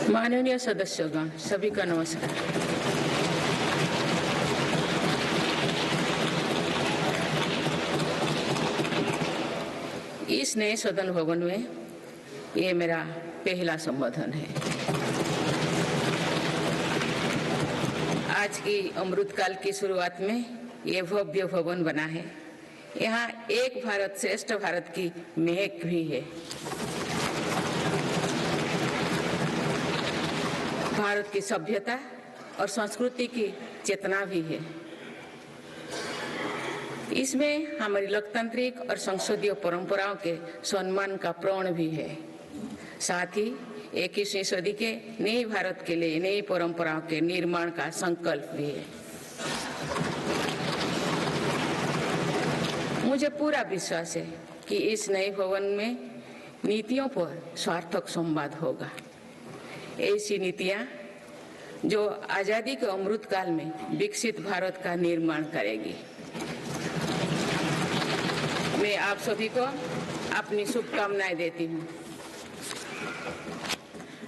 माननीय सदस्यगण, सभी का नमस्कार। इस नए सदन भवन में ये मेरा पहला संबोधन है। आज की अमृतकाल की शुरुआत में ये भव्य भवन बना है। यहाँ एक भारत श्रेष्ठ भारत की महक भी है। भारत की सभ्यता और संस्कृति की चेतना भी है। इसमें हमारी लोकतांत्रिक और संसदीय परंपराओं के सम्मान का प्रण भी है। साथ ही 21वीं सदी के नए भारत के लिए नई परंपराओं के निर्माण का संकल्प भी है। मुझे पूरा विश्वास है कि इस नए भवन में नीतियों पर सार्थक संवाद होगा। ऐसी नीतियां जो आजादी के अमृत काल में विकसित भारत का निर्माण करेगी। मैं आप सभी को अपनी शुभकामनाएं देती हूँ।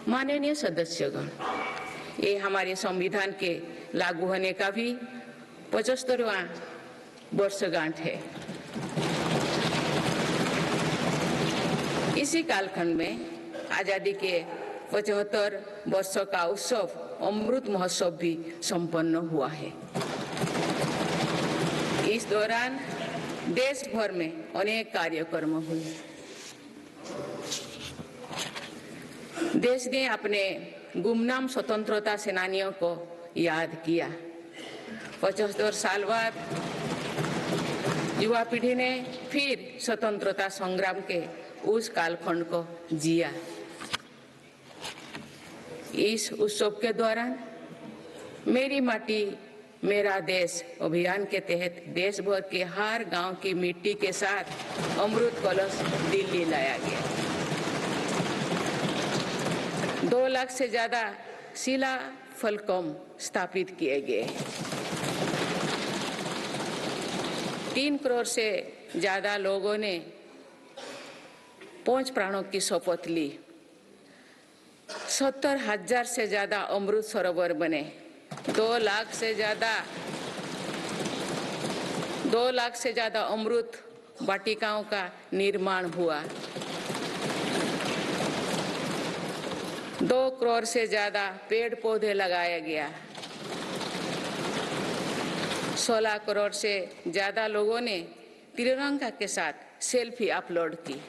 माननीय सदस्यगण, ये हमारे संविधान के लागू होने का भी 75वां वर्षगांठ है। इसी कालखंड में आजादी के 75 वर्षों का उत्सव अमृत महोत्सव भी संपन्न हुआ है। इस दौरान देश भर में अनेक कार्यक्रम हुए। देश ने अपने गुमनाम स्वतंत्रता सेनानियों को याद किया। 75 साल बाद युवा पीढ़ी ने फिर स्वतंत्रता संग्राम के उस कालखंड को जिया। इस उत्सव के दौरान मेरी माटी मेरा देश अभियान के तहत देश भर के हर गांव की मिट्टी के साथ अमृत कलश दिल्ली लाया गया। 2 लाख से ज्यादा शिला फलकों स्थापित किए गए। 3 करोड़ से ज्यादा लोगों ने 5 प्राणों की शपथ ली। 70,000 से ज्यादा अमृत सरोवर बने। 2 लाख से ज्यादा अमृत वाटिकाओं का निर्माण हुआ। 2 करोड़ से ज्यादा पेड़ पौधे लगाया गया। 16 करोड़ से ज्यादा लोगों ने तिरंगा के साथ सेल्फी अपलोड की।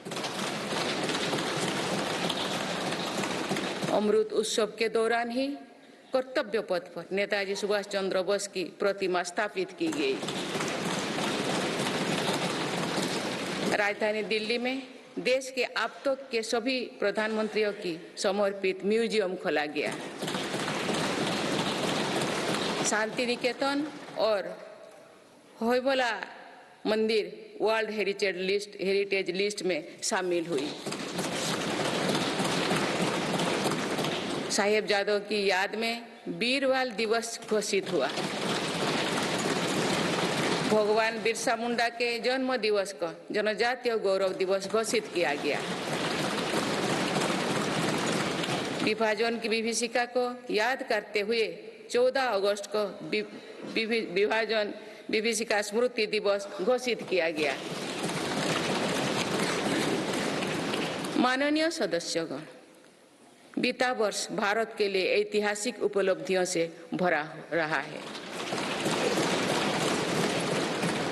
अमृत उत्सव के दौरान ही कर्तव्य पथ पर नेताजी सुभाष चंद्र बोस की प्रतिमा स्थापित की गई। राजधानी दिल्ली में देश के अब तक के सभी प्रधानमंत्रियों की समर्पित म्यूजियम खोला गया। शांति निकेतन और होयबला मंदिर वर्ल्ड हेरिटेज लिस्ट में शामिल हुई। साहिबजादों की याद में वीरवाल दिवस घोषित हुआ। भगवान बिरसा मुंडा के जन्म दिवस को जनजातीय गौरव दिवस घोषित किया गया। विभाजन की विभीषिका को याद करते हुए 14 अगस्त को विभाजन विभीषिका स्मृति दिवस घोषित किया गया। माननीय सदस्यगण, बीता वर्ष भारत के लिए ऐतिहासिक उपलब्धियों से भरा रहा है।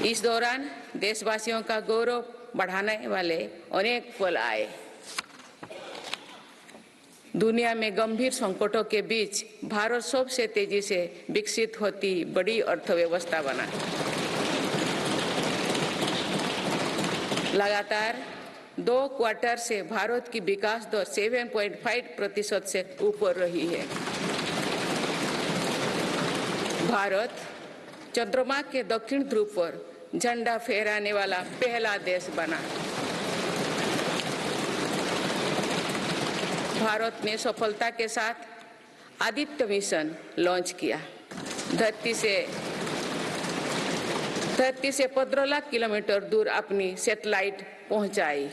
इस दौरान देशवासियों का गौरव बढ़ाने वाले अनेक पल आए। दुनिया में गंभीर संकटों के बीच भारत सबसे तेजी से विकसित होती बड़ी अर्थव्यवस्था बना। लगातार 2 क्वार्टर से भारत की विकास दर 7.5% से ऊपर रही है। भारत चंद्रमा के दक्षिण ध्रुव पर झंडा फहराने वाला पहला देश बना। भारत ने सफलता के साथ आदित्य मिशन लॉन्च किया। धरती से 15 लाख किलोमीटर दूर अपनी सैटेलाइट पहुंचाई।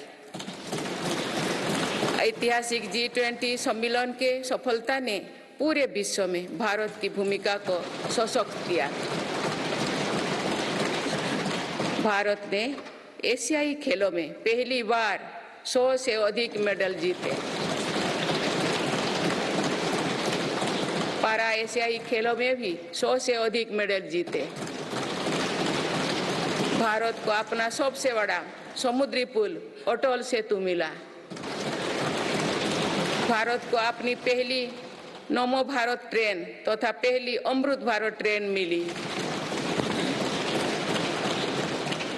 ऐतिहासिक G20 सम्मेलन के सफलता ने पूरे विश्व में भारत की भूमिका को सशक्त किया। भारत ने एशियाई खेलों में पहली बार 100 से अधिक मेडल जीते। पारा एशियाई खेलों में भी 100 से अधिक मेडल जीते। भारत को अपना सबसे बड़ा समुद्री पुल अटल सेतु मिला। भारत को अपनी पहली नमो भारत ट्रेन तथा पहली अमृत भारत ट्रेन मिली।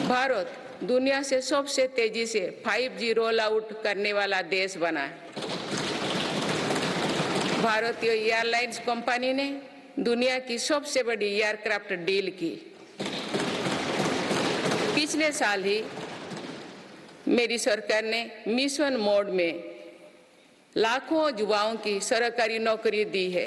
भारत दुनिया से सबसे तेजी से 5G रोल आउट करने वाला देश बना। भारतीय एयरलाइंस कंपनी ने दुनिया की सबसे बड़ी एयरक्राफ्ट डील की। पिछले साल ही मेरी सरकार ने मिशन मोड में लाखों युवाओं की सरकारी नौकरी दी है।